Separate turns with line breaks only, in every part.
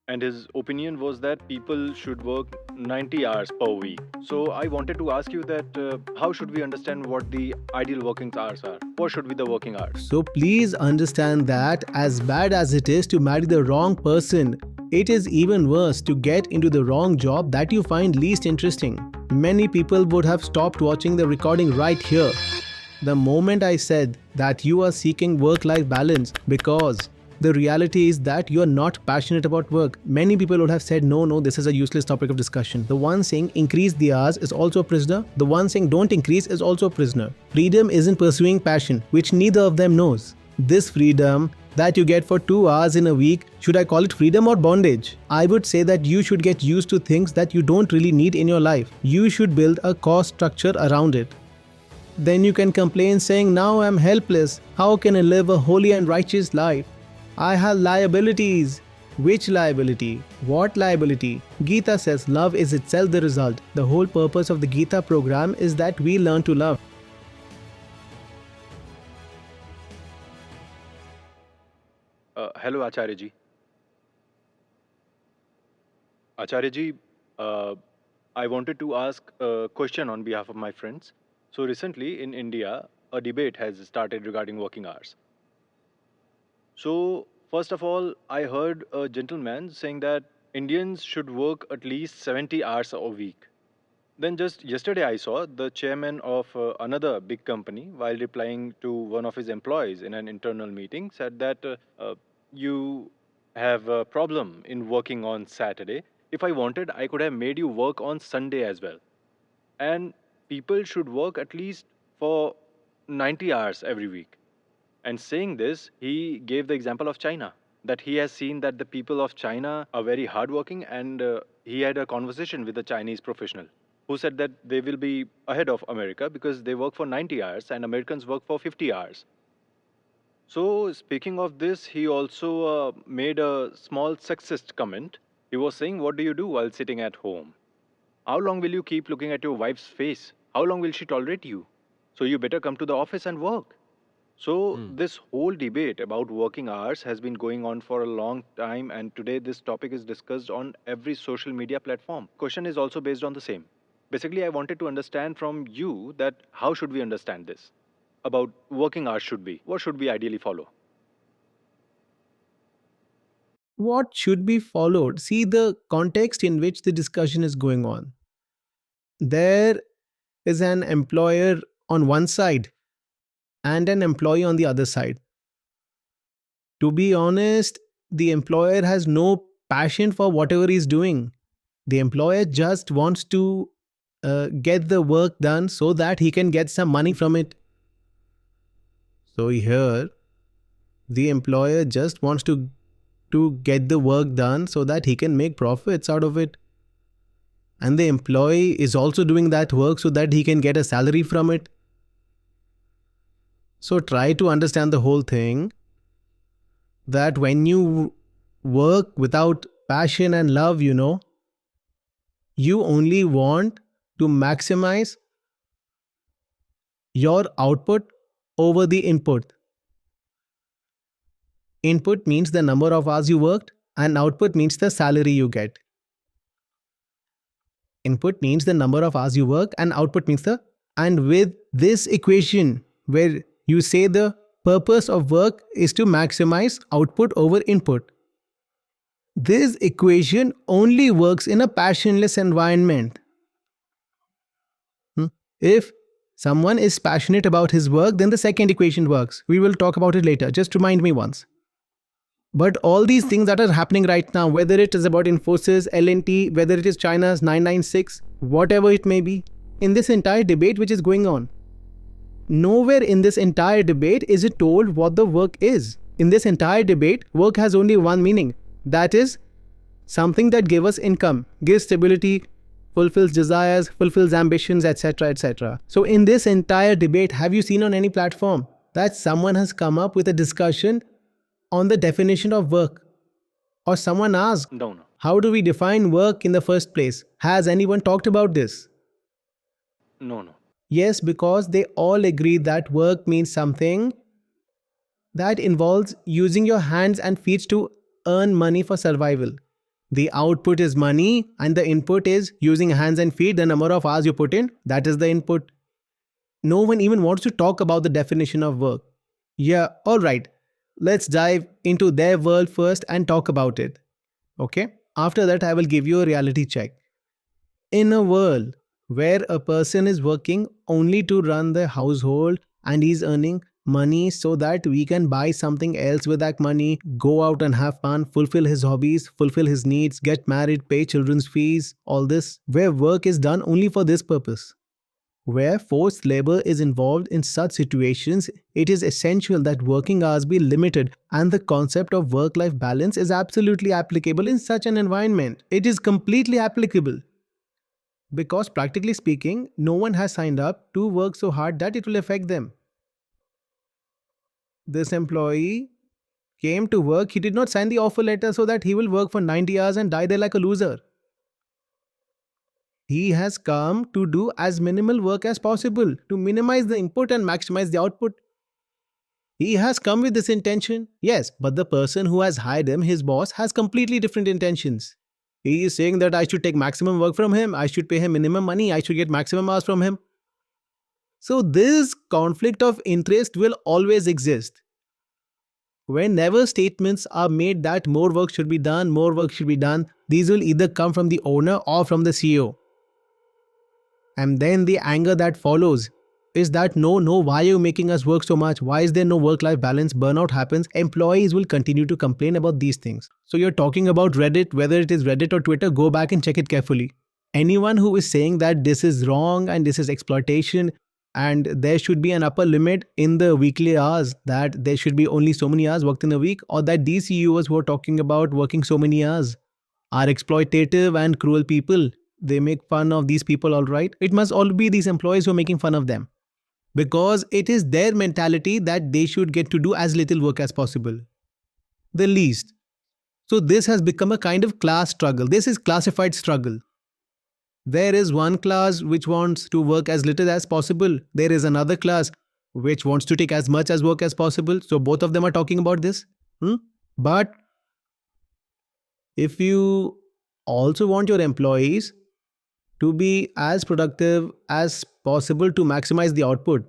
and his opinion was that people should work 90 hours per week. So I wanted to ask you that how should we understand what the ideal working hours are? What should be the working hours?
So please understand that as bad as it is to marry the wrong person, it is even worse to get into the wrong job that you find least interesting. Many people would have stopped watching the recording right here. The moment I said that you are seeking work-life balance because the reality is that you are not passionate about work, many people would have said, no, this is a useless topic of discussion. The one saying increase the hours is also a prisoner. The one saying don't increase is also a prisoner. Freedom isn't pursuing passion, which neither of them knows. This freedom that you get for 2 hours in a week, should I call it freedom or bondage? I would say that you should get used to things that you don't really need in your life. You should build a cost structure around it. Then you can complain saying, now I'm helpless. How can I live a holy and righteous life? I have liabilities. Which liability? What liability? Gita says love is itself the result. The whole purpose of the Gita program is that we learn to love.
Hello, Acharya ji. Acharya ji, I wanted to ask a question on behalf of my friends. So recently in India, a debate has started regarding working hours. So first of all, I heard a gentleman saying that Indians should work at least 70 hours a week. Then just yesterday I saw the chairman of another big company, while replying to one of his employees in an internal meeting, said that you have a problem in working on Saturday. If I wanted, I could have made you work on Sunday as well. And people should work at least for 90 hours every week. And saying this, he gave the example of China, that he has seen that the people of China are very hardworking, and he had a conversation with a Chinese professional who said that they will be ahead of America because they work for 90 hours and Americans work for 50 hours. So speaking of this, he also made a small sexist comment. He was saying, what do you do while sitting at home? How long will you keep looking at your wife's face? How long will she tolerate you? So you better come to the office and work. So this whole debate about working hours has been going on for a long time, and today this topic is discussed on every social media platform. Question is also based on the same. Basically, I wanted to understand from you that how should we understand this about working hours should be? What should we ideally follow?
What should be followed? See the context in which the discussion is going on. There is an employer on one side and an employee on the other side. To be honest, the employer has no passion for whatever he's doing. The employer just wants to get the work done so that he can get some money from it. So here, the employer just wants to get the work done so that he can make profits out of it. And the employee is also doing that work so that he can get a salary from it. So try to understand the whole thing, that when you work without passion and love, you only want to maximize your output over the input. Input means the number of hours you worked, and output means the salary you get. Input means the number of hours you work, and output means and with this equation where you say the purpose of work is to maximize output over input, this equation only works in a passionless environment. If someone is passionate about his work, then the second equation works. We will talk about it later. Just remind me once. But all these things that are happening right now, whether it is about Infosys, L&T, whether it is China's 996, whatever it may be, in this entire debate which is going on, nowhere in this entire debate is it told what the work is. In this entire debate, work has only one meaning. That is something that gives us income, gives stability, fulfills desires, fulfills ambitions, etc., etc. So in this entire debate, have you seen on any platform that someone has come up with a discussion on the definition of work? Or someone asked,
No.
how do we define work in the first place? Has anyone talked about this?
No.
Yes, because they all agree that work means something that involves using your hands and feet to earn money for survival. The output is money and the input is using hands and feet. The number of hours you put in, that is the input. No one even wants to talk about the definition of work. Yeah, alright. Let's dive into their world first and talk about it. Okay? After that, I will give you a reality check. In a world where a person is working only to run the household and he's earning money so that we can buy something else with that money, go out and have fun, fulfill his hobbies, fulfill his needs, get married, pay children's fees, all this, where work is done only for this purpose. Where forced labor is involved in such situations, it is essential that working hours be limited, and the concept of work life balance is absolutely applicable in such an environment. It is completely applicable. Because practically speaking, no one has signed up to work so hard that it will affect them. This employee came to work, he did not sign the offer letter so that he will work for 90 hours and die there like a loser. He has come to do as minimal work as possible to minimize the input and maximize the output. He has come with this intention, yes, but the person who has hired him, his boss, has completely different intentions. He is saying that I should take maximum work from him, I should pay him minimum money, I should get maximum hours from him. So, this conflict of interest will always exist. Whenever statements are made that more work should be done, more work should be done, these will either come from the owner or from the CEO. And then the anger that follows is that no, why are you making us work so much? Why is there no work-life balance? Burnout happens. Employees will continue to complain about these things. So you're talking about Reddit, whether it is Reddit or Twitter, go back and check it carefully. Anyone who is saying that this is wrong and this is exploitation and there should be an upper limit in the weekly hours, that there should be only so many hours worked in a week, or that these CEOs who are talking about working so many hours are exploitative and cruel people. They make fun of these people, all right. It must all be these employees who are making fun of them. Because it is their mentality that they should get to do as little work as possible. The least. So this has become a kind of class struggle. This is classified struggle. There is one class which wants to work as little as possible. There is another class which wants to take as much as work as possible. So both of them are talking about this. But if you also want your employees to be as productive as possible to maximize the output,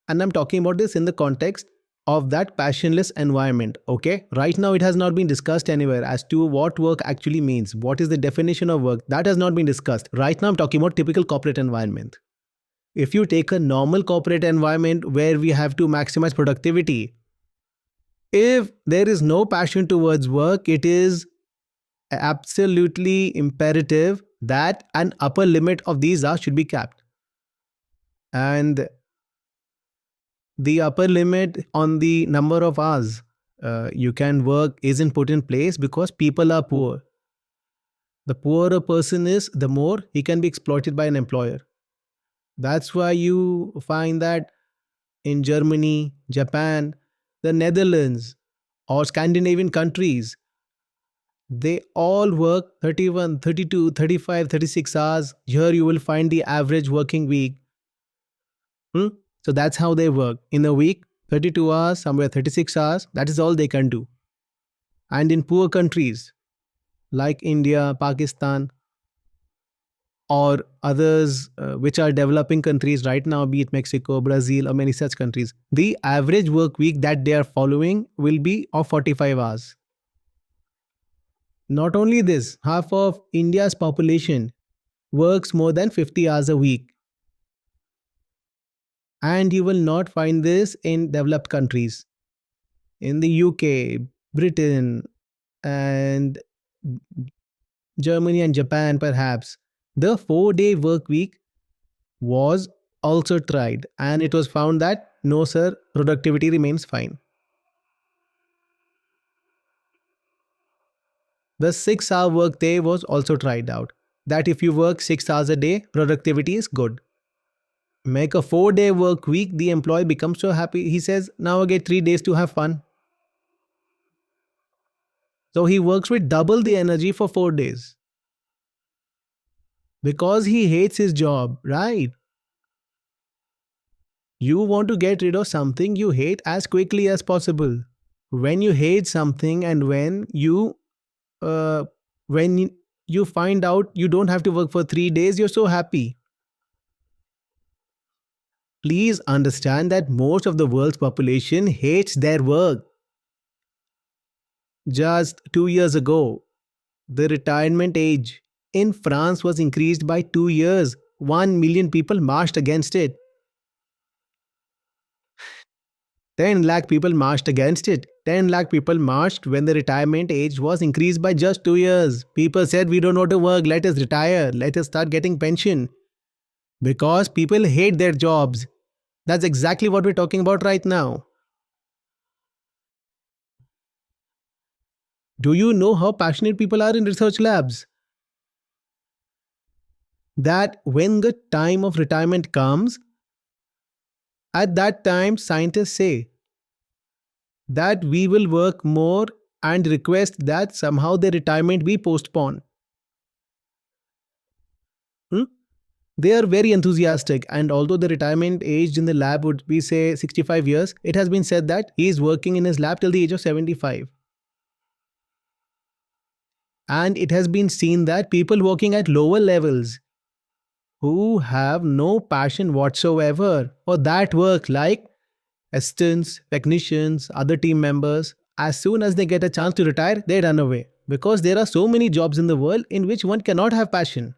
and I'm talking about this in the context of that passionless environment, okay? Right now it has not been discussed anywhere as to what work actually means. What is the definition of work? That has not been discussed. Right now I'm talking about typical corporate environment. If you take a normal corporate environment where we have to maximize productivity, if there is no passion towards work, it is absolutely imperative that an upper limit of these hours should be capped. And the upper limit on the number of hours you can work isn't put in place because people are poor. The poorer a person is, the more he can be exploited by an employer. That's why you find that in Germany, Japan, the Netherlands, or Scandinavian countries, they all work 31, 32, 35, 36 hours. Here you will find the average working week. So that's how they work. In a week, 32 hours, somewhere 36 hours, that is all they can do. And in poor countries like India, Pakistan, or others which are developing countries right now, be it Mexico, Brazil, or many such countries, the average work week that they are following will be of 45 hours. Not only this, half of India's population works more than 50 hours a week. And you will not find this in developed countries. In the UK, Britain, and Germany and Japan, perhaps, the 4-day work week was also tried, and it was found that no, sir, productivity remains fine. The 6-hour work day was also tried out, that if you work 6 hours a day, productivity is good. Make a 4-day work week, the employee becomes so happy, he says, now I get 3 days to have fun. So he works with double the energy for 4 days. Because he hates his job, right? You want to get rid of something you hate as quickly as possible. When you hate something and when you When you find out you don't have to work for 3 days, you're so happy. Please understand that most of the world's population hates their work. Just 2 years ago, the retirement age in France was increased by 2 years. 1 million people marched against it. 10 lakh people marched against it. 10 lakh people marched when the retirement age was increased by just 2 years. People said, we don't want to work, let us retire, let us start getting pension. Because people hate their jobs. That's exactly what we're talking about right now. Do you know how passionate people are in research labs? That when the time of retirement comes, at that time, scientists say that we will work more and request that somehow their retirement be postponed. Hmm? They are very enthusiastic, and although the retirement age in the lab would be, say, 65 years, it has been said that he is working in his lab till the age of 75. And it has been seen that people working at lower levels who have no passion whatsoever for that work, like assistants, technicians, other team members, as soon as they get a chance to retire, they run away. Because there are so many jobs in the world in which one cannot have passion.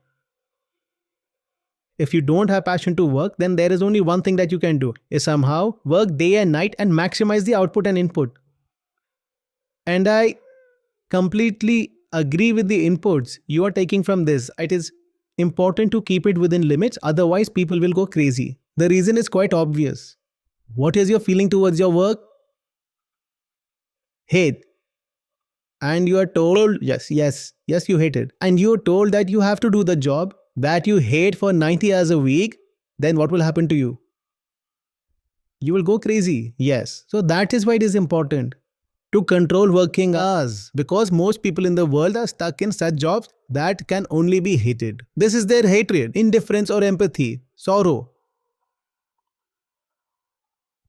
If you don't have passion to work, then there is only one thing that you can do is somehow work day and night and maximize the output and input. And I completely agree with the inputs you are taking from this. It is important to keep it within limits, otherwise, people will go crazy. The reason is quite obvious. What is your feeling towards your work? Hate. And you are told, yes, you hate it. And you are told that you have to do the job that you hate for 90 hours a week, then what will happen to you? You will go crazy. Yes. So that is why it is important to control working hours, because most people in the world are stuck in such jobs that can only be hated. This is their hatred, indifference, or empathy, sorrow.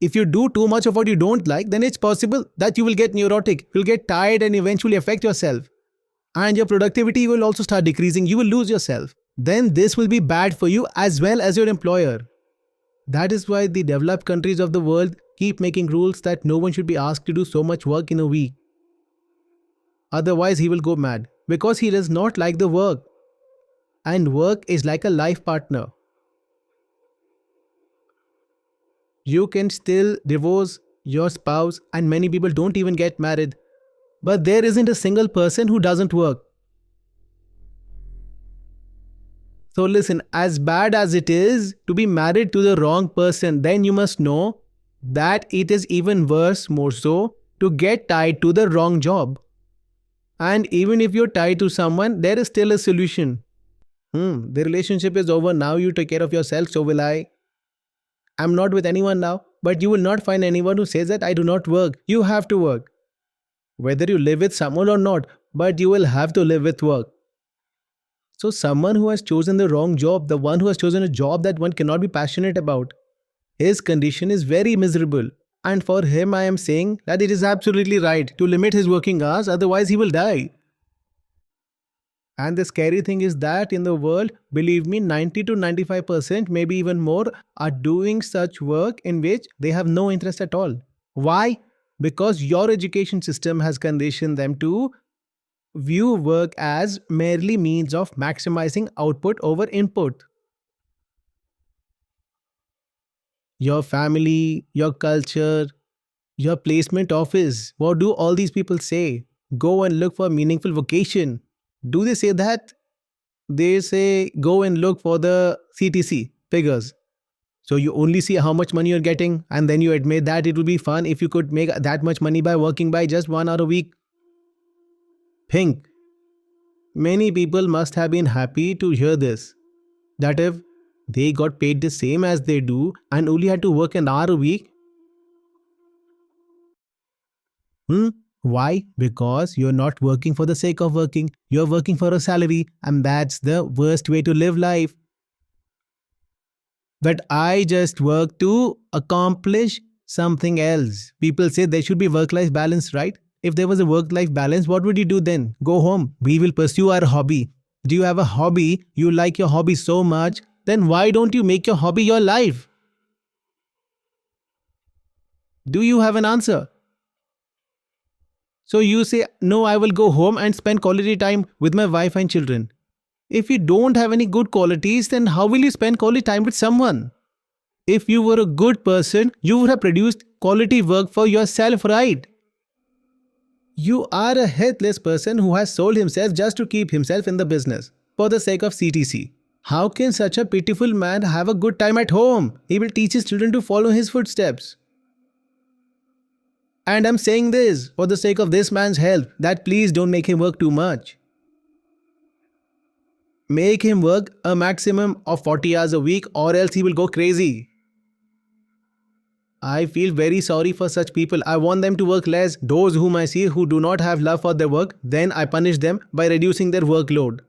If you do too much of what you don't like, then it's possible that you will get neurotic, you'll get tired and eventually affect yourself. And your productivity will also start decreasing, you will lose yourself. Then this will be bad for you as well as your employer. That is why the developed countries of the world keep making rules that no one should be asked to do so much work in a week. Otherwise, he will go mad because he does not like the work. And work is like a life partner. You can still divorce your spouse, and many people don't even get married. But there isn't a single person who doesn't work. So listen, as bad as it is to be married to the wrong person, then you must know that it is even worse, more so, to get tied to the wrong job. And even if you're tied to someone, there is still a solution. The relationship is over, now you take care of yourself, so will I. I'm not with anyone now, but you will not find anyone who says that I do not work. You have to work. Whether you live with someone or not, but you will have to live with work. So someone who has chosen the wrong job, the one who has chosen a job that one cannot be passionate about, his condition is very miserable. And for him, I am saying that it is absolutely right to limit his working hours, otherwise he will die. And the scary thing is that in the world, believe me, 90 to 95%, maybe even more, are doing such work in which they have no interest at all. Why? Because your education system has conditioned them to view work as merely means of maximizing output over input. Your family, your culture, your placement office, what do all these people say? Go and look for meaningful vocation. Do they say that? They say go and look for the CTC figures. So you only see how much money you're getting, and then you admit that it would be fun if you could make that much money by working by just 1 hour a week. Think. Many people must have been happy to hear this. That if they got paid the same as they do and only had to work an hour a week. Why? Because you're not working for the sake of working. You're working for a salary, and that's the worst way to live life. But I just work to accomplish something else. People say there should be work-life balance, right? If there was a work life balance, what would you do then? Go home. We will pursue our hobby. Do you have a hobby? You like your hobby so much? Then why don't you make your hobby your life? Do you have an answer? So you say, no, I will go home and spend quality time with my wife and children. If you don't have any good qualities, then how will you spend quality time with someone? If you were a good person, you would have produced quality work for yourself, right? You are a headless person who has sold himself just to keep himself in the business for the sake of CTC. How can such a pitiful man have a good time at home? He will teach his children to follow his footsteps. And I'm saying this for the sake of this man's health, that please don't make him work too much. Make him work a maximum of 40 hours a week, or else he will go crazy. I feel very sorry for such people. I want them to work less. Those whom I see who do not have love for their work, then I punish them by reducing their workload.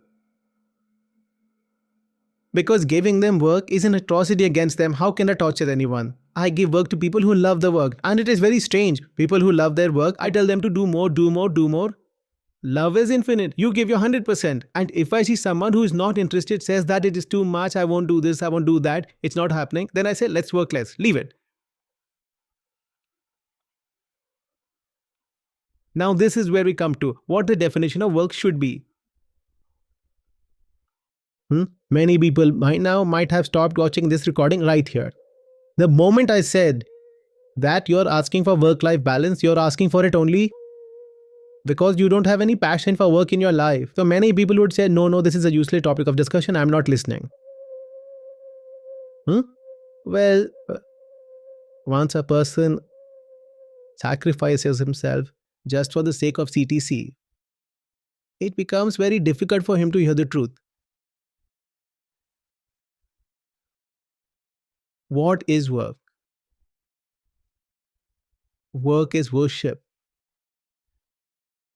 Because giving them work is an atrocity against them. How can I torture anyone? I give work to people who love the work. And it is very strange. People who love their work, I tell them to do more, do more, do more. Love is infinite. You give your 100%. And if I see someone who is not interested, says that it is too much, I won't do this, I won't do that, it's not happening, then I say, let's work less. Leave it. Now this is where we come to what the definition of work should be. Many people by now might have stopped watching this recording right here. The moment I said that you're asking for work-life balance, you're asking for it only because you don't have any passion for work in your life. So many people would say, no, this is a useless topic of discussion, I'm not listening. Well, once a person sacrifices himself just for the sake of CTC, it becomes very difficult for him to hear the truth. What is work? Work is worship.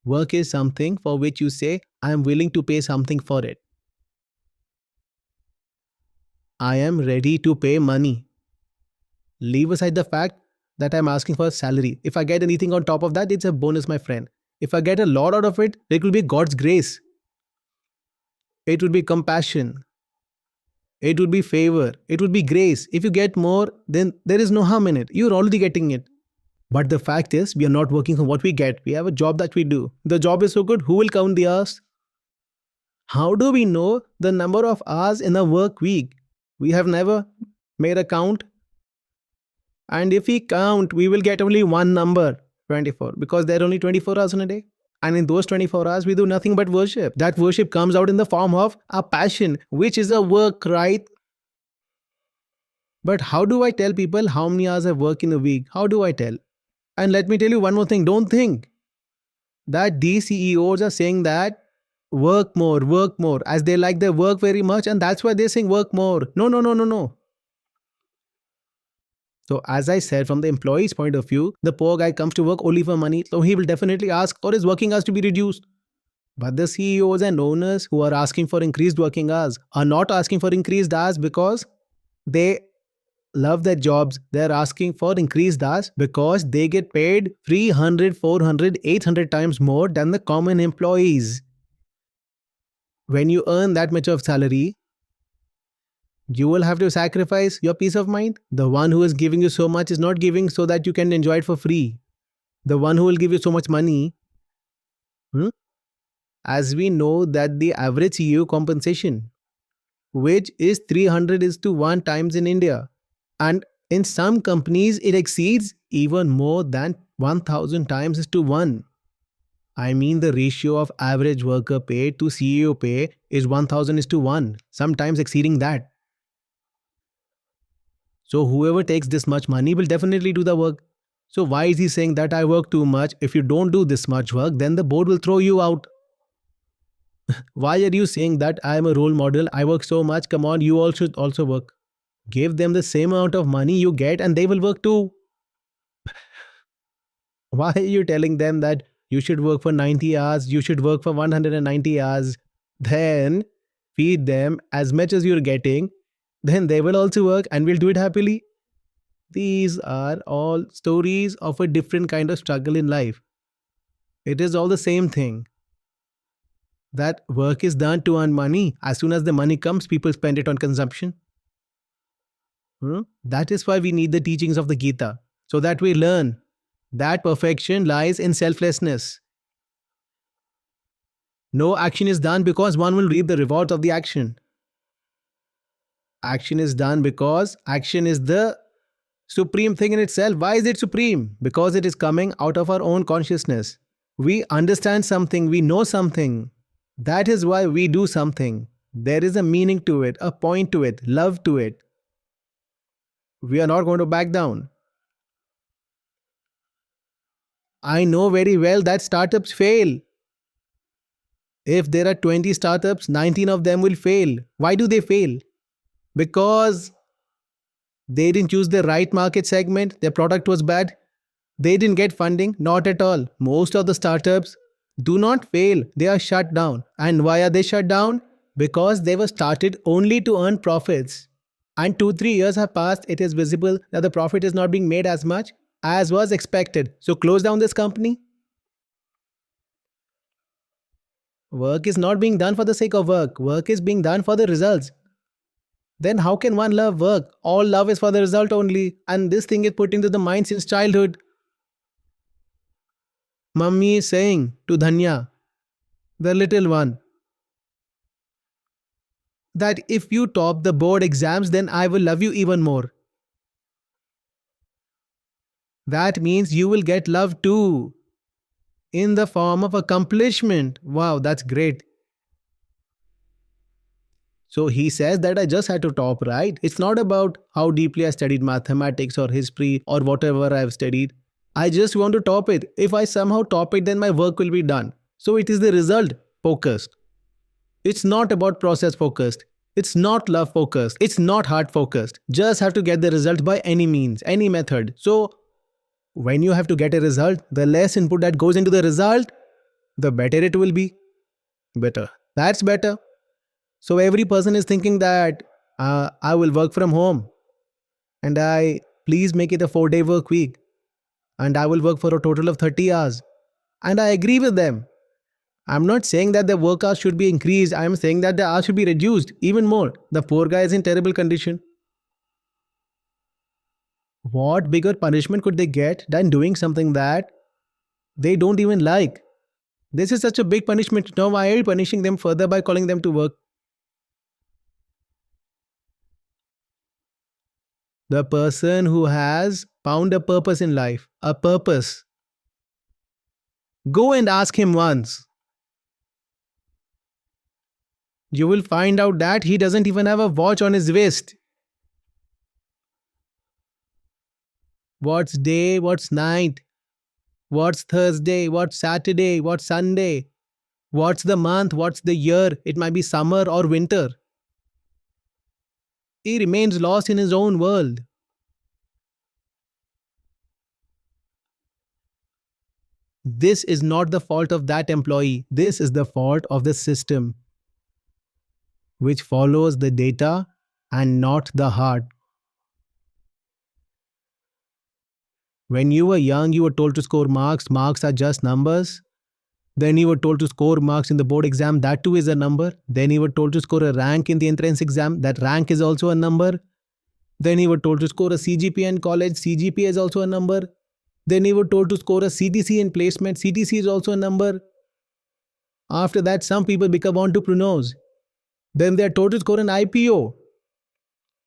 Work is something for which you say, I am willing to pay something for it. I am ready to pay money. Leave aside the fact that I am asking for a salary. If I get anything on top of that, it's a bonus, my friend. If I get a lot out of it, it will be God's grace. It would be compassion. It would be favor. It would be grace. If you get more, then there is no harm in it. You're already getting it. But the fact is, we are not working for what we get. We have a job that we do. The job is so good, who will count the hours? How do we know the number of hours in a work week? We have never made a count. And if we count, we will get only one number, 24, because there are only 24 hours in a day. And in those 24 hours, we do nothing but worship. That worship comes out in the form of a passion, which is a work, right? But how do I tell people how many hours I work in a week? How do I tell? And let me tell you one more thing. Don't think that these CEOs are saying that work more, as they like their work very much, and that's why they're saying work more. No. So as I said, from the employee's point of view, the poor guy comes to work only for money, so he will definitely ask for his working hours to be reduced. But the CEOs and owners who are asking for increased working hours are not asking for increased hours because they love their jobs. They're asking for increased hours because they get paid 300, 400, 800 times more than the common employees. When you earn that much of salary, you will have to sacrifice your peace of mind. The one who is giving you so much is not giving so that you can enjoy it for free. The one who will give you so much money, as we know that the average CEO compensation, which is 300:1 times in India. And in some companies, it exceeds even more than 1000 times is to 1. I mean, the ratio of average worker pay to CEO pay is 1000:1, sometimes exceeding that. So whoever takes this much money will definitely do the work. So why is he saying that I work too much? If you don't do this much work, then the board will throw you out. Why are you saying that I am a role model? I work so much. Come on, you all should also work. Give them the same amount of money you get and they will work too. Why are you telling them that you should work for 90 hours, you should work for 190 hours, then feed them as much as you're getting, then they will also work and will do it happily? These are all stories of a different kind of struggle in life. It is all the same thing. That work is done to earn money. As soon as the money comes, people spend it on consumption. That is why we need the teachings of the Gita, so that we learn that perfection lies in selflessness. No action is done because one will reap the rewards of the action. Action is done because action is the supreme thing in itself. Why is it supreme? Because it is coming out of our own consciousness. We understand something, we know something. That is why we do something. There is a meaning to it, a point to it, love to it. We are not going to back down. I know very well that startups fail. If there are 20 startups, 19 of them will fail. Why do they fail? Because they didn't choose the right market segment, their product was bad. They didn't get funding, not at all. Most of the startups do not fail, they are shut down. And why are they shut down? Because they were started only to earn profits. And 2-3 years have passed, it is visible that the profit is not being made as much as was expected. So close down this company. Work is not being done for the sake of work. Work is being done for the results. Then how can one love work? All love is for the result only. And this thing is put into the mind since childhood. Mummy is saying to Dhanya, the little one, that if you top the board exams, then I will love you even more. That means you will get love too, in the form of accomplishment. Wow, that's great. So he says that I just had to top, right? It's not about how deeply I studied mathematics or history or whatever I've studied. I just want to top it. If I somehow top it, then my work will be done. So it is the result focused. It's not about process focused. It's not love focused. It's not heart focused. Just have to get the result by any means, any method. So when you have to get a result, the less input that goes into the result, the better it will be. Better. That's better. So every person is thinking that I will work from home and I please make it a 4-day work week and I will work for a total of 30 hours. And I agree with them. I'm not saying that the work hours should be increased. I'm saying that the hours should be reduced even more. The poor guy is in terrible condition. What bigger punishment could they get than doing something that they don't even like? This is such a big punishment. Now why are you punishing them further by calling them to work? The person who has found a purpose in life, a purpose. Go and ask him once. You will find out that he doesn't even have a watch on his wrist. What's day? What's night? What's Thursday? What's Saturday? What's Sunday? What's the month? What's the year? It might be summer or winter. He remains lost in his own world. This is not the fault of that employee. This is the fault of the system, which follows the data and not the heart. When you were young, you were told to score marks. Marks are just numbers. Then you were told to score marks in the board exam. That too is a number. Then you were told to score a rank in the entrance exam. That rank is also a number. Then you were told to score a CGPA in college. CGPA is also a number. Then you were told to score a CTC in placement. CTC is also a number. After that, some people become entrepreneurs. Then they are told to score an IPO.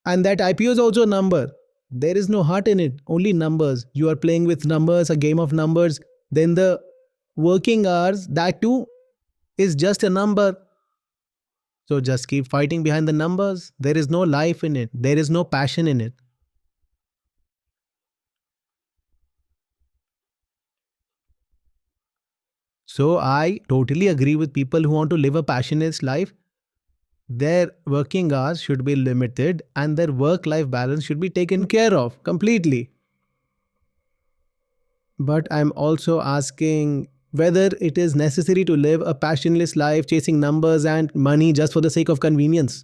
And that IPO is also a number. There is no heart in it, only numbers. You are playing with numbers, a game of numbers. Then the working hours, that too is just a number. So just keep fighting behind the numbers. There is no life in it. There is no passion in it. So I totally agree with people who want to live a passionate life. Their working hours should be limited and their work-life balance should be taken care of completely. But I'm also asking whether it is necessary to live a passionless life chasing numbers and money just for the sake of convenience.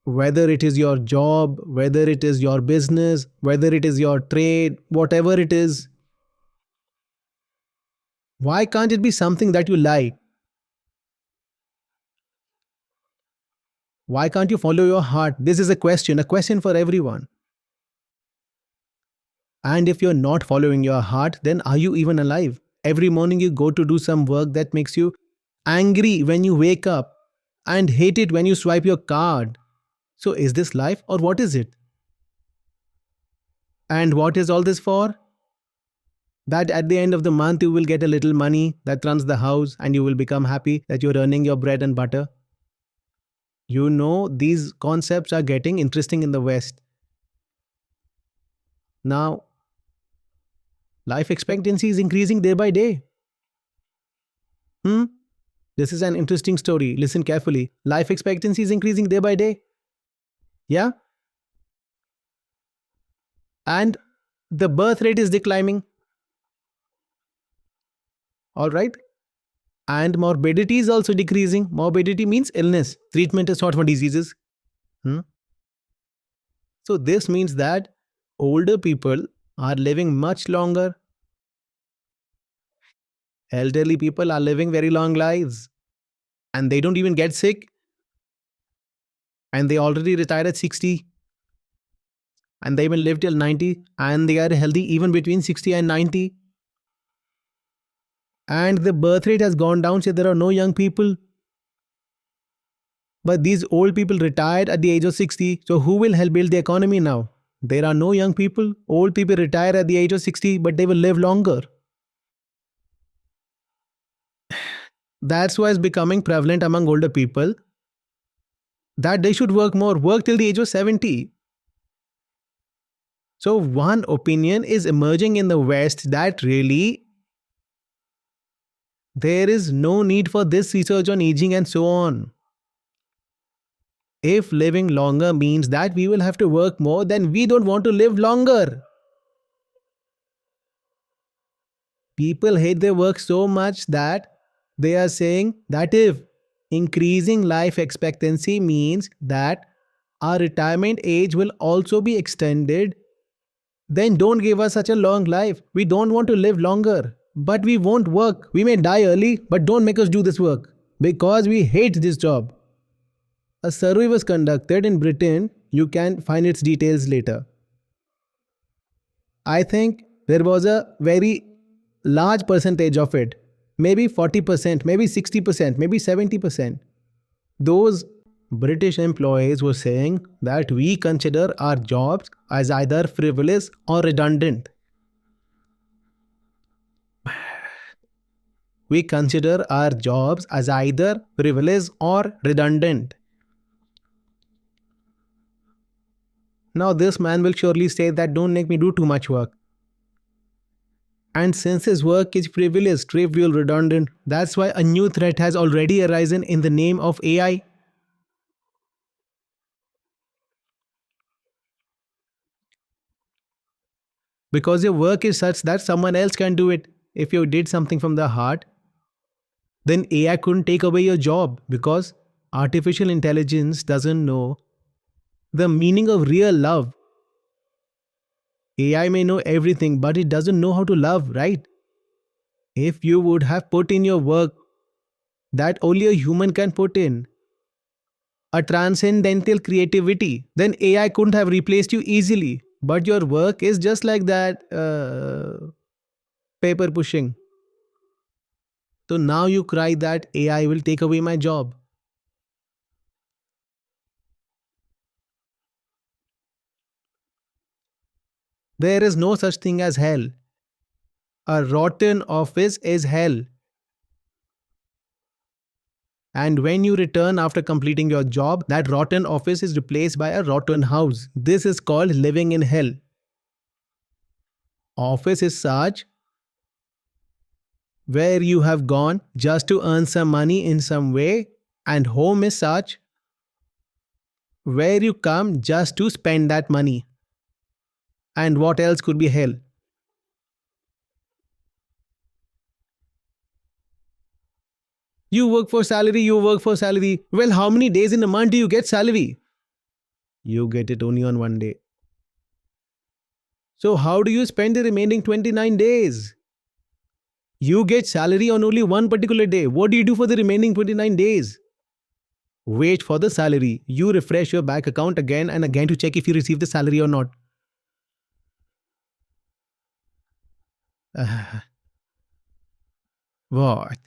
Whether it is your job, whether it is your business, whether it is your trade, whatever it is, why can't it be something that you like? Why can't you follow your heart? This is a question for everyone. And if you're not following your heart, then are you even alive? Every morning you go to do some work that makes you angry when you wake up and hate it when you swipe your card. So, is this life or what is it? And what is all this for? That at the end of the month you will get a little money that runs the house and you will become happy that you're earning your bread and butter. You know, these concepts are getting interesting in the West. Now, life expectancy is increasing day by day. Hmm? This is an interesting story. Listen carefully. Life expectancy is increasing day by day. Yeah? And the birth rate is declining. All right? And morbidity is also decreasing. Morbidity means illness. Treatment is not for diseases. Hmm? So, this means that older people are living much longer. Elderly people are living very long lives and they don't even get sick and they already retired at 60 and they will live till 90 and they are healthy even between 60 and 90. And the birth rate has gone down, so there are no young people. But these old people retired at the age of 60, so who will help build the economy now? There are no young people. Old people retire at the age of 60, but they will live longer. That's why it's becoming prevalent among older people that they should work more, work till the age of 70. So, one opinion is emerging in the West that really there is no need for this research on aging and so on. If living longer means that we will have to work more, then we don't want to live longer. People hate their work so much that they are saying that if increasing life expectancy means that our retirement age will also be extended, then don't give us such a long life. We don't want to live longer, but we won't work. We may die early, but don't make us do this work because we hate this job. A survey was conducted in Britain. You can find its details later. I think there was a very large percentage of it, maybe 40%, maybe 60%, maybe 70%. Those British employees were saying that we consider our jobs as either frivolous or redundant. We consider our jobs as either frivolous or redundant. Now, this man will surely say that don't make me do too much work. And since his work is frivolous, trivial, redundant, that's why a new threat has already arisen in the name of AI. Because your work is such that someone else can do it. If you did something from the heart, then AI couldn't take away your job because artificial intelligence doesn't know the meaning of real love. AI may know everything, but it doesn't know how to love, right? If you would have put in your work that only a human can put in, a transcendental creativity, then AI couldn't have replaced you easily. But your work is just like that paper pushing. So now you cry that AI will take away my job. There is no such thing as hell. A rotten office is hell. And when you return after completing your job, that rotten office is replaced by a rotten house. This is called living in hell. Office is such where you have gone just to earn some money in some way, and home is such where you come just to spend that money. And what else could be hell? You work for salary, you work for salary. Well, how many days in a month do you get salary? You get it only on one day. So, how do you spend the remaining 29 days? You get salary on only one particular day. What do you do for the remaining 29 days? Wait for the salary. You refresh your bank account again and again to check if you receive the salary or not. What?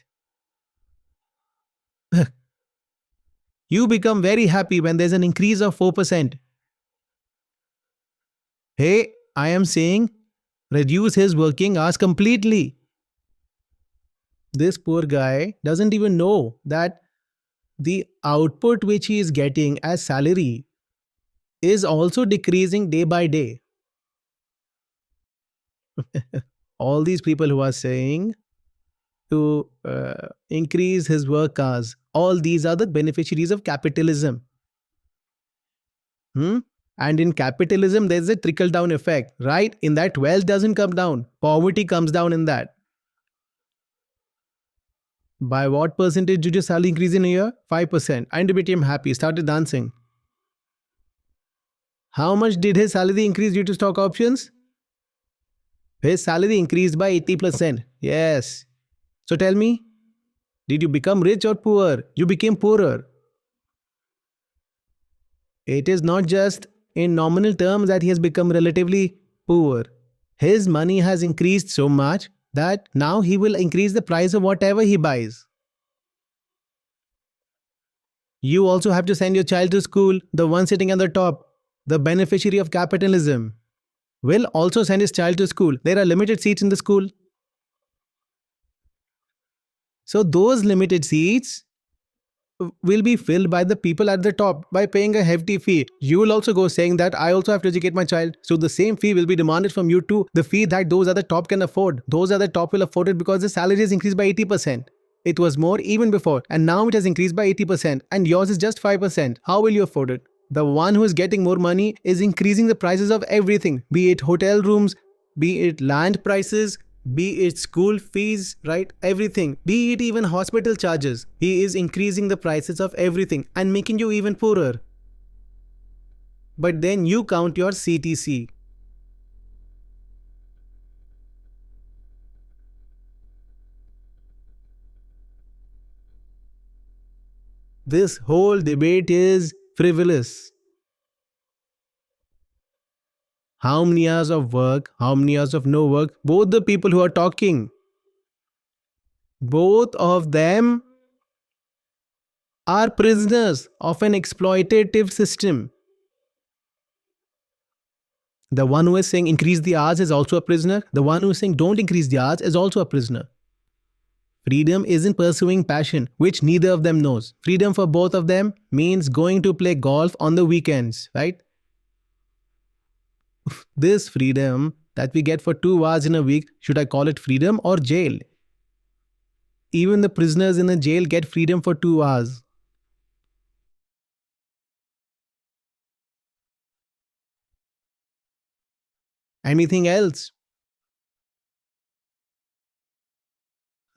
You become very happy when there's an increase of 4%. Hey, I am saying reduce his working hours completely. This poor guy doesn't even know that the output which he is getting as salary is also decreasing day by day. All these people who are saying to increase his work hours, all these are the beneficiaries of capitalism. Hmm? And in capitalism, there's a trickle down effect, right? In that, wealth doesn't come down, poverty comes down in that. By what percentage did your salary increase in a year? 5%. And he became happy, started dancing. How much did his salary increase due to stock options? His salary increased by 80%. Yes. So tell me, did you become rich or poor? You became poorer. It is not just in nominal terms that he has become relatively poor. His money has increased so much that now he will increase the price of whatever he buys. You also have to send your child to school, the one sitting at the top, the beneficiary of capitalism, will also send his child to school. There are limited seats in the school. So, those limited seats will be filled by the people at the top by paying a hefty fee. You will also go saying that I also have to educate my child. So the same fee will be demanded from you too. The fee that those at the top can afford. Those at the top will afford it because the salary is increased by 80%. It was more even before and now it has increased by 80% and yours is just 5%. How will you afford it? The one who is getting more money is increasing the prices of everything, be it hotel rooms, be it land prices, be it school fees, right? Everything, be it even hospital charges. He is increasing the prices of everything and making you even poorer. But then you count your CTC. This whole debate is frivolous. How many hours of work, how many hours of no work? Both the people who are talking, both of them are prisoners of an exploitative system. The one who is saying increase the hours is also a prisoner. The one who is saying don't increase the hours is also a prisoner. Freedom isn't pursuing passion, which neither of them knows. Freedom for both of them means going to play golf on the weekends, right? This freedom that we get for 2 hours in a week, should I call it freedom or jail? Even the prisoners in the jail get freedom for 2 hours. Anything else?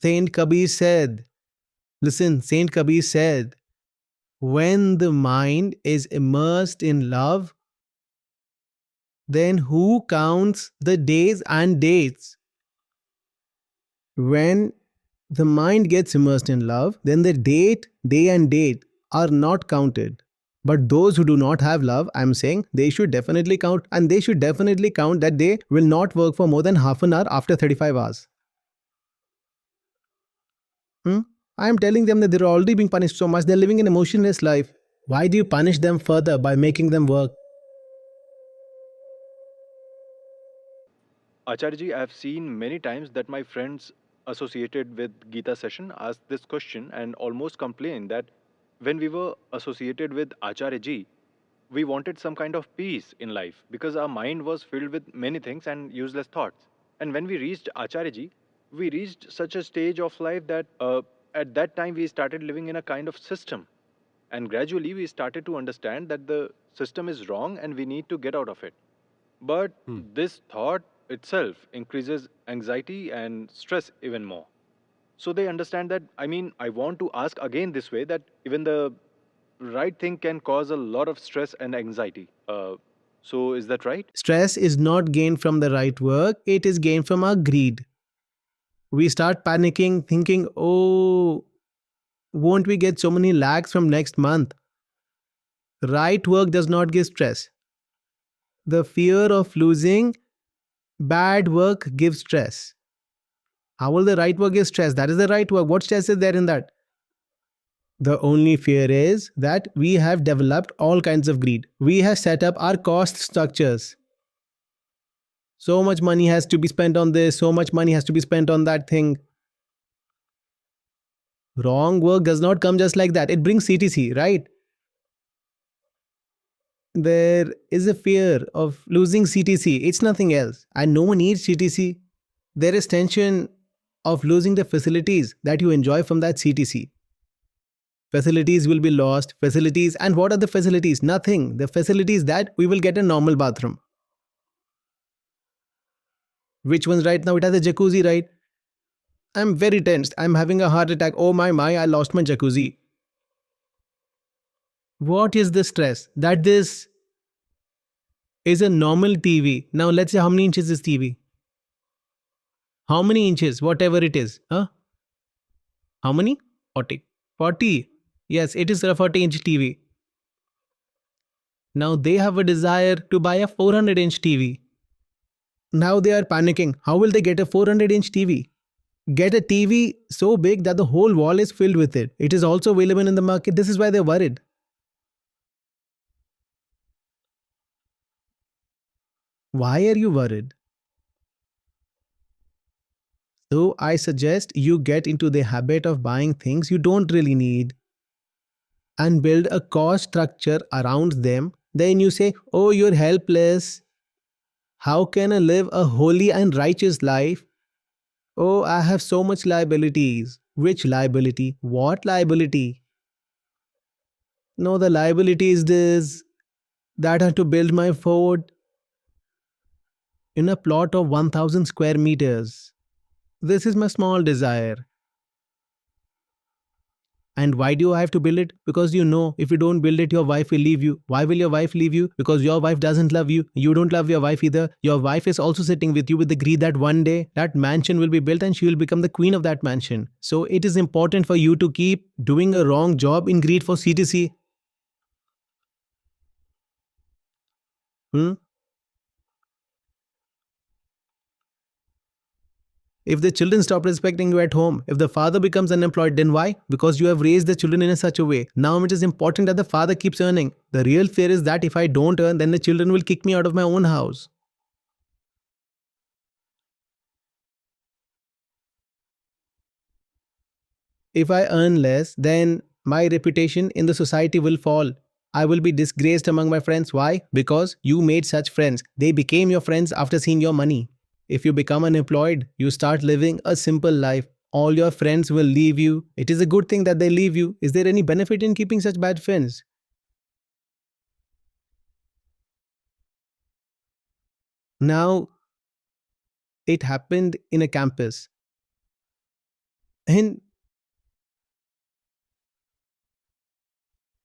Saint Kabir said, listen, Saint Kabir said, when the mind is immersed in love, then who counts the days and dates? When the mind gets immersed in love, then the day and date are not counted. But those who do not have love, I'm saying they should definitely count, and they should definitely count that they will not work for more than half an hour after 35 hours. I'm telling them that they're already being punished so much, they're living an emotionless life. Why do you punish them further by making them work?
Acharya, I've seen many times that my friends associated with Gita session ask this question and almost complain that when we were associated with Acharya, we wanted some kind of peace in life because our mind was filled with many things and useless thoughts. And when we reached Acharya, we reached such a stage of life that at that time we started living in a kind of system. And gradually we started to understand that the system is wrong and we need to get out of it. But this thought itself increases anxiety and stress even more. So they understand that, I mean, I want to ask again this way that even the right thing can cause a lot of stress and anxiety. So is that right?
Stress is not gained from the right work, it is gained from our greed. We start panicking, thinking, oh, won't we get so many lakhs from next month? Right work does not give stress. The fear of losing bad work gives stress. How will the right work give stress? That is the right work. What stress is there in that? The only fear is that we have developed all kinds of greed. We have set up our cost structures. So much money has to be spent on this, so much money has to be spent on that thing. Wrong work does not come just like that. It brings CTC, right? There is a fear of losing CTC. It's nothing else. And no one needs CTC. There is tension of losing the facilities that you enjoy from that CTC. Facilities will be lost. Facilities. And what are the facilities? Nothing. The facilities that we will get a normal bathroom. Which one's right now? It has a jacuzzi, right? I'm very tensed. I'm having a heart attack. Oh my, I lost my jacuzzi. What is the stress? That this is a normal TV. Now let's say how many inches is TV? How many inches? Whatever it is. Huh? How many? 40. 40. Yes, it is a 40-inch TV. Now they have a desire to buy a 400-inch TV. Now they are panicking. How will they get a 400-inch TV? Get a TV so big that the whole wall is filled with it. It is also available in the market. This is why they're worried. Why are you worried? So I suggest you get into the habit of buying things you don't really need and build a cost structure around them. Then you say, oh, you're helpless. How can I live a holy and righteous life? Oh, I have so much liabilities. Which liability? What liability? No, the liability is this, that I have to build my fort in a plot of 1000 square meters. This is my small desire. And why do I have to build it? Because you know, if you don't build it, your wife will leave you. Why will your wife leave you? Because your wife doesn't love you. You don't love your wife either. Your wife is also sitting with you with the greed that one day that mansion will be built and she will become the queen of that mansion. So it is important for you to keep doing a wrong job in greed for CTC. If the children stop respecting you at home, if the father becomes unemployed, then why? Because you have raised the children in such a way. Now it is important that the father keeps earning. The real fear is that if I don't earn, then the children will kick me out of my own house. If I earn less, then my reputation in the society will fall. I will be disgraced among my friends. Why? Because you made such friends. They became your friends after seeing your money. If you become unemployed, you start living a simple life. All your friends will leave you. It is a good thing that they leave you. Is there any benefit in keeping such bad friends? Now, it happened in a campus. In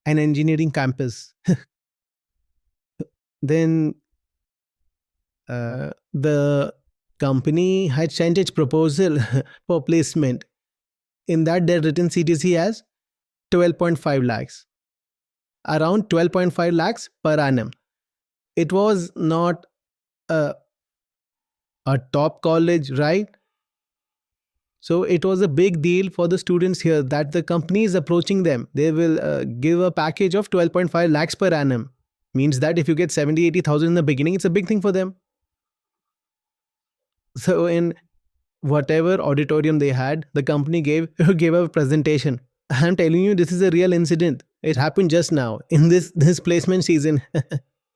an engineering campus. Then the company had sent its proposal for placement. In that, they had written CTC as 12.5 lakhs. Around 12.5 lakhs per annum. It was not a, a top college, right? So it was a big deal for the students here that the company is approaching them. They will give a package of 12.5 lakhs per annum. Means that if you get 70,000-80,000 in the beginning, it's a big thing for them. So in whatever auditorium they had, the company gave a presentation. I'm telling you, this is a real incident. It happened just now in this placement season.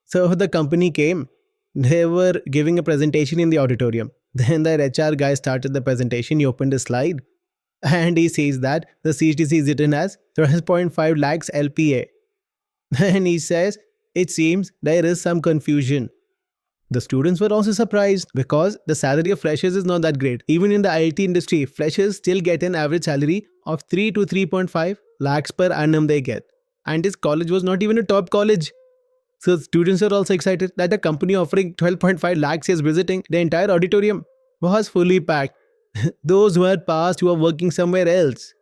So the company came. They were giving a presentation in the auditorium. Then the HR guy started the presentation. He opened a slide and he says that the CTC is written as 12.5 lakhs LPA. Then he says, it seems there is some confusion. The students were also surprised because the salary of freshers is not that great. Even in the IT industry, freshers still get an average salary of 3 to 3.5 lakhs per annum they get. And his college was not even a top college. So students are also excited that the company offering 12.5 lakhs is visiting. The entire auditorium was fully packed. Those who had passed who are working somewhere else.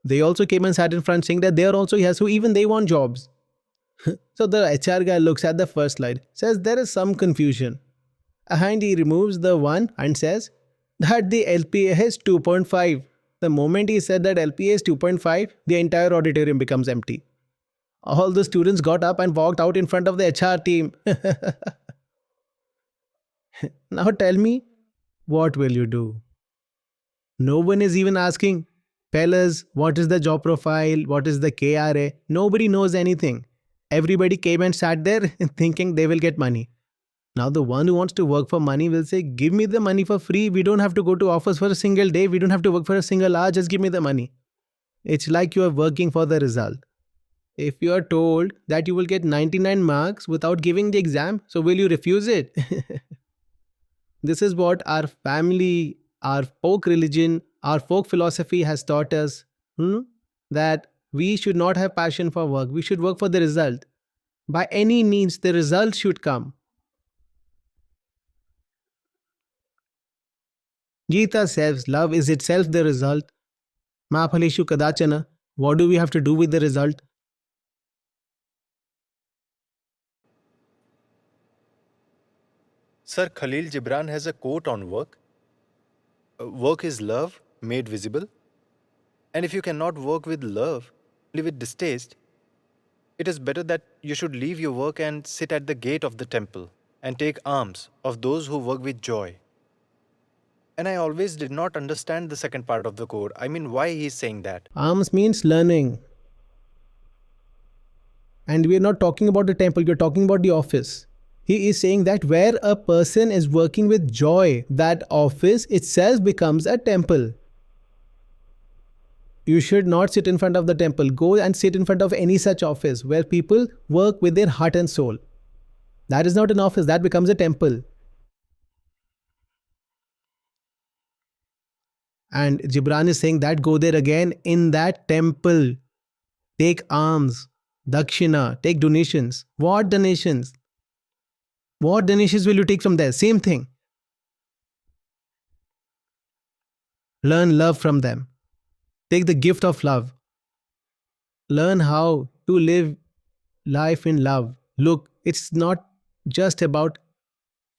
They also came and sat in front saying that they are also here, so even they want jobs. So the HR guy looks at the first slide, says there is some confusion. And he removes the one and says that the LPA is 2.5. The moment he said that LPA is 2.5, the entire auditorium becomes empty. All the students got up and walked out in front of the HR team. Now tell me, what will you do? No one is even asking, tell us what is the job profile, what is the KRA. Nobody knows anything. Everybody came and sat there thinking they will get money. Now the one who wants to work for money will say, give me the money for free. We don't have to go to office for a single day. We don't have to work for a single hour. Just give me the money. It's like you are working for the result. If you are told that you will get 99 marks without giving the exam, so will you refuse it? This is what our family, our folk religion, our folk philosophy has taught us, that we should not have passion for work. We should work for the result. By any means, the result should come. Gita says love is itself the result. Ma phaleshu kadachana. What do we have to do with the result?
Sir, Khalil Gibran has a quote on work. Work is love made visible. And if you cannot work with love, only with distaste, it is better that you should leave your work and sit at the gate of the temple and take alms of those who work with joy. And I always did not understand the second part of the quote. I mean, why he is saying that.
Alms means learning. And we are not talking about the temple, we are talking about the office. He is saying that where a person is working with joy, that office itself becomes a temple. You should not sit in front of the temple. Go and sit in front of any such office where people work with their heart and soul. That is not an office, that becomes a temple. And Gibran is saying that go there again in that temple. Take alms, dakshina, take donations. What donations? What donations will you take from there? Same thing. Learn love from them. Take the gift of love. Learn how to live life in love. Look, it's not just about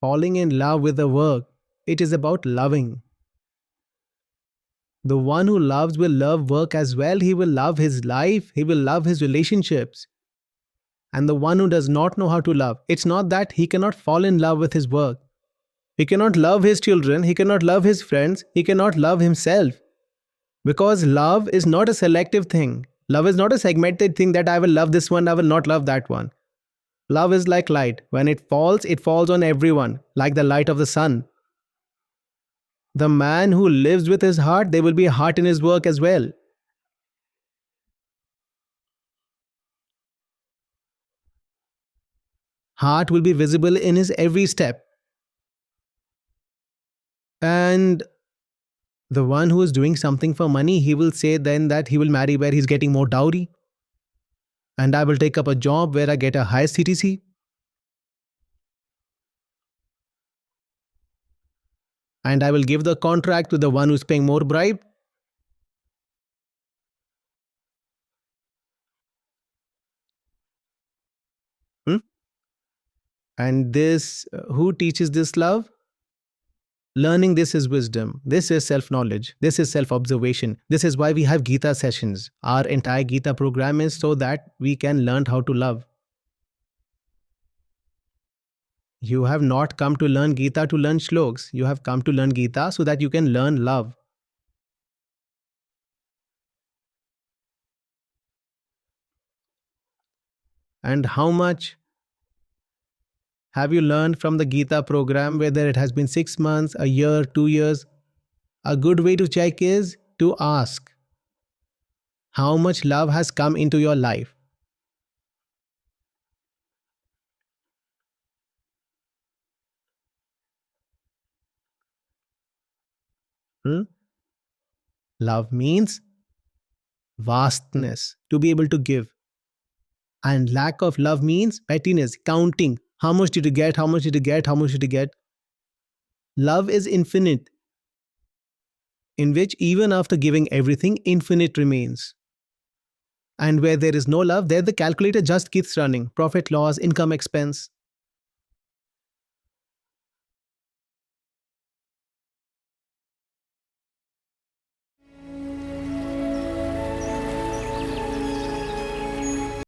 falling in love with the work, it is about loving. The one who loves will love work as well. He will love his life, he will love his relationships. And the one who does not know how to love, it's not that he cannot fall in love with his work. He cannot love his children, he cannot love his friends, he cannot love himself. Because love is not a selective thing. Love is not a segmented thing that I will love this one, I will not love that one. Love is like light. When it falls on everyone, like the light of the sun. The man who lives with his heart, there will be a heart in his work as well. Heart will be visible in his every step. And the one who is doing something for money, he will say then that he will marry where he's getting more dowry. And I will take up a job where I get a high CTC. And I will give the contract to the one who's paying more bribe. And this, who teaches this love? Learning this is wisdom. This is self knowledge. This is self observation. This is why we have Gita sessions. Our entire Gita program is so that we can learn how to love. You have not come to learn Gita to learn shloks. You have come to learn Gita so that you can learn love. And how much have you learned from the Gita program, whether it has been 6 months, a year, 2 years? A good way to check is to ask how much love has come into your life. Love means vastness, to be able to give. And lack of love means pettiness, counting. How much did you get? How much did you get? How much did you get? Love is infinite, in which even after giving everything, infinite remains. And where there is no love, there the calculator just keeps running. Profit, loss, income, expense.